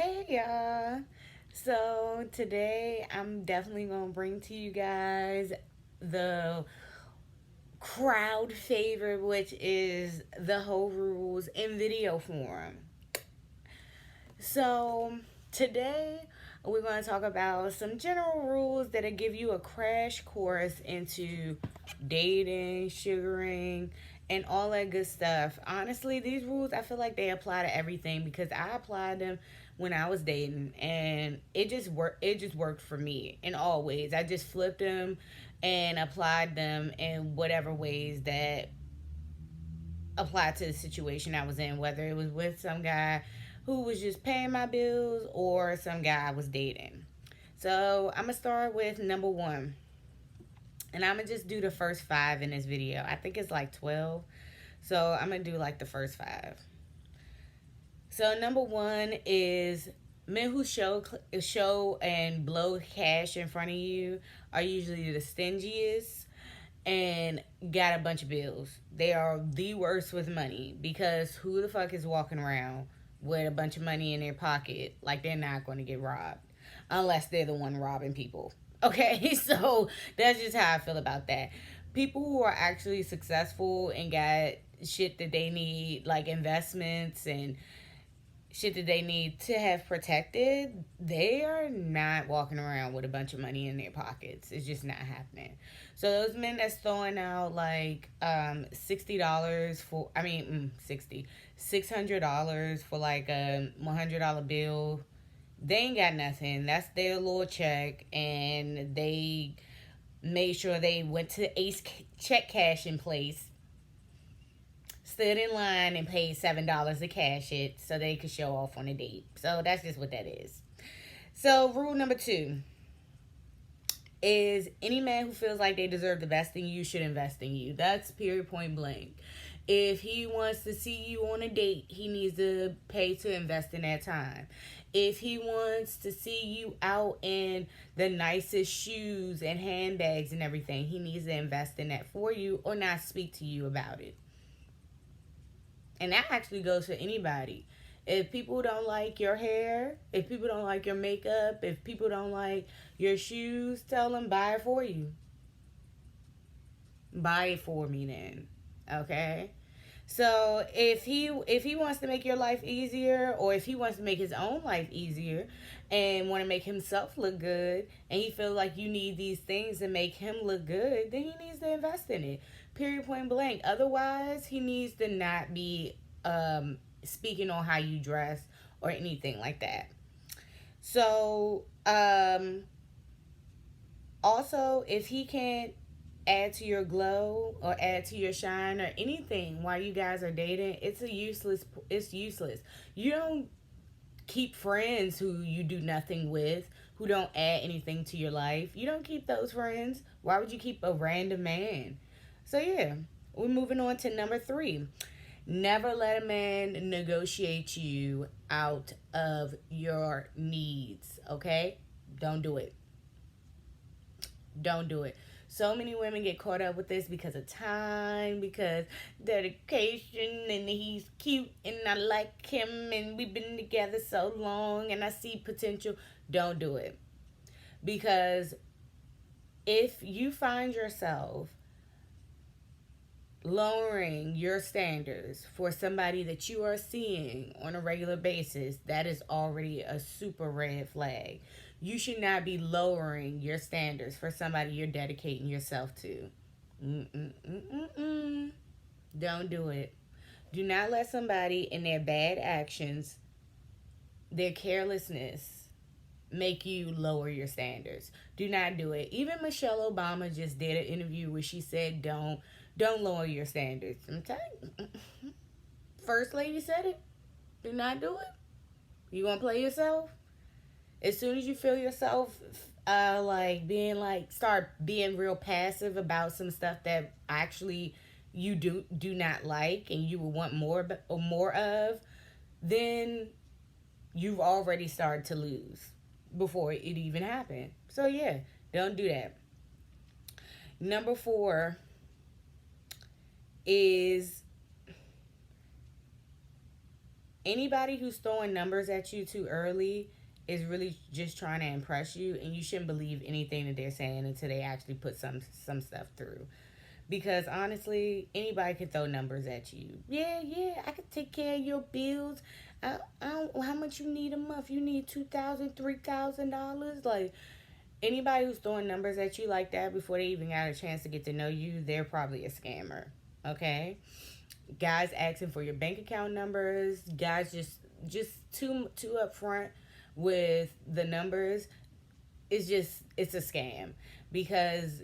Hey y'all. So today I'm definitely going to bring to you guys the crowd favorite, which is the Hoe Rules in video form. So today we're going to talk about some general rules that'll give you a crash course into dating, sugaring, and all that good stuff. Honestly, these rules I feel like they apply to everything because I applied them when I was dating and it just worked for me in all ways. I just flipped them and applied them in whatever ways that apply to the situation I was in, whether it was with some guy who was just paying my bills or some guy I was dating. So I'm gonna start with number one. And I'm gonna just do the first five in this video. I think it's like 12. So I'm gonna do like the first five. So number one is men who show and blow cash in front of you are usually the stingiest and got a bunch of bills. They are the worst with money because who the fuck is walking around with a bunch of money in their pocket like they're not going to get robbed unless they're the one robbing people. Okay, so that's just how I feel about that. People who are actually successful and got shit that they need, like investments and shit that they need to have protected, they are not walking around with a bunch of money in their pockets. It's just not happening. So those men that's throwing out like $60 for $600 for like a $100 bill, they ain't got nothing. That's their little check, and they made sure they went to Ace check cash in place, stood in line and paid $7 to cash it so they could show off on a date. So that's just what that is. So rule number two is any man who feels like they deserve the best in you should invest in you. That's period, point blank. If he wants to see you on a date, he needs to pay to invest in that time. If he wants to see you out in the nicest shoes and handbags and everything, he needs to invest in that for you or not speak to you about it. And that actually goes for anybody. If people don't like your hair, if people don't like your makeup, if people don't like your shoes, tell them buy it for you. Buy it for me then. Okay? So if he wants to make your life easier, or if he wants to make his own life easier and want to make himself look good, and he feels like you need these things to make him look good, then he needs to invest in it. Period, point blank. Otherwise, he needs to not be speaking on how you dress or anything like that. So also, if he can't add to your glow or add to your shine or anything while you guys are dating, it's useless. You don't keep friends who you do nothing with, who don't add anything to your life. You don't keep those friends. Why would you keep a random man? So yeah, we're moving on to number three. Never let a man negotiate you out of your needs, okay? Don't do it. Don't do it. So many women get caught up with this because of time, because dedication, and he's cute, and I like him, and we've been together so long, and I see potential. Don't do it. Because if you find yourself lowering your standards for somebody that you are seeing on a regular basis, that is already a super red flag. You should not be lowering your standards for somebody you're dedicating yourself to. Mm-mm-mm-mm-mm. Don't do it. Do not let somebody in their bad actions, their carelessness, make you lower your standards. Do not do it. Even Michelle Obama just did an interview where she said, don't lower your standards. I'm telling you. First lady said it. Do not do it. You gonna play yourself? As soon as you feel yourself start being real passive about some stuff that actually you do not like and you will want more of, then you've already started to lose before it even happened. So yeah, don't do that. Number four is Anybody who's throwing numbers at you too early is really just trying to impress you, and you shouldn't believe anything that they're saying until they actually put some stuff through. Because honestly, anybody can throw numbers at you. Yeah, yeah, I can take care of your bills. I don't, how much you need a month? You need $2,000, $3,000. Like, anybody who's throwing numbers at you like that before they even got a chance to get to know you, they're probably a scammer. Okay, guys asking for your bank account numbers, guys just too upfront with the numbers. It's a scam because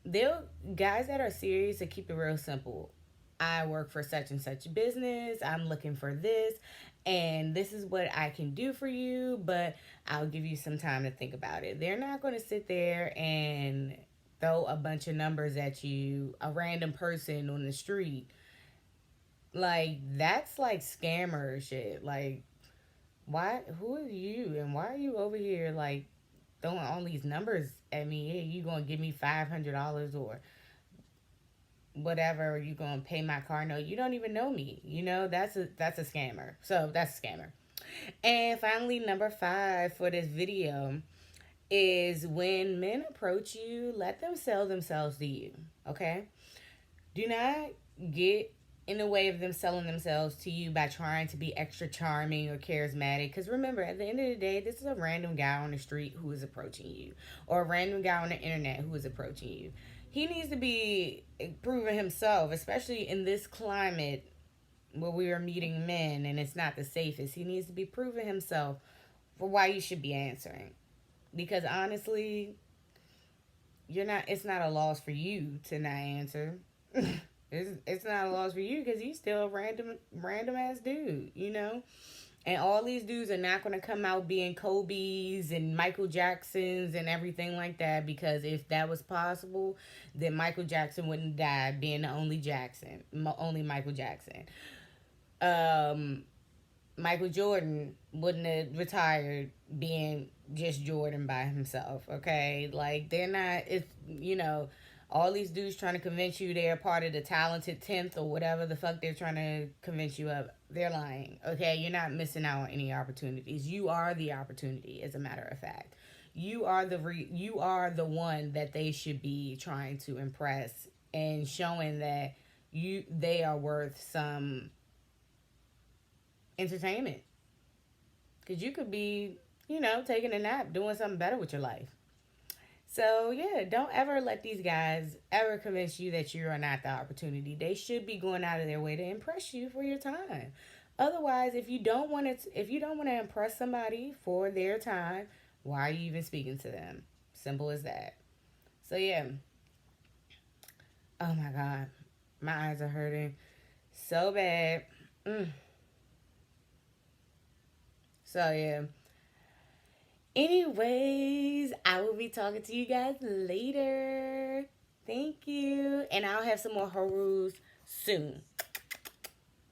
they'll guys that are serious to keep it real simple. I work for such and such business. I'm looking for this, and this is what I can do for you, but I'll give you some time to think about it. They're not going to sit there and throw a bunch of numbers at you, a random person on the street. Like, that's like scammer shit. Like, why? Who are you, and why are you over here like throwing all these numbers at me? Hey, you gonna give me $500 or whatever? You gonna pay my car note? You don't even know me. That's a scammer. So that's a scammer. And finally, number 5 for this video is when men approach you, let them sell themselves to you. Okay, do not get in the way of them selling themselves to you by trying to be extra charming or charismatic. Because remember, at the end of the day, this is a random guy on the street who is approaching you, or a random guy on the internet who is approaching you. He needs to be proving himself, especially in this climate where we are meeting men and it's not the safest. He needs to be proving himself for why you should be answering. Because honestly, it's not a loss for you to not answer. It's not a loss for you because he's still a random ass dude. And all these dudes are not going to come out being Kobe's and Michael Jacksons and everything like that, because if that was possible, then Michael Jackson wouldn't die being the only Michael Jackson. Um, Michael Jordan wouldn't have retired being just Jordan by himself. Okay, like, they're not. It's all these dudes trying to convince you they're part of the talented 10th or whatever the fuck they're trying to convince you of. They're lying. Okay, you're not missing out on any opportunities. You are the opportunity. As a matter of fact, you are the one that they should be trying to impress, and showing that they are worth some entertainment. Because you could be, taking a nap, doing something better with your life. So, yeah, don't ever let these guys ever convince you that you are not the opportunity. They should be going out of their way to impress you for your time. Otherwise, if you don't want to impress somebody for their time, why are you even speaking to them? Simple as that. So, yeah. Oh my god. My eyes are hurting so bad. Mm. So, yeah. Anyways, I will be talking to you guys later. Thank you. And I'll have some more hoe rules soon.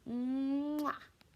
Mwah.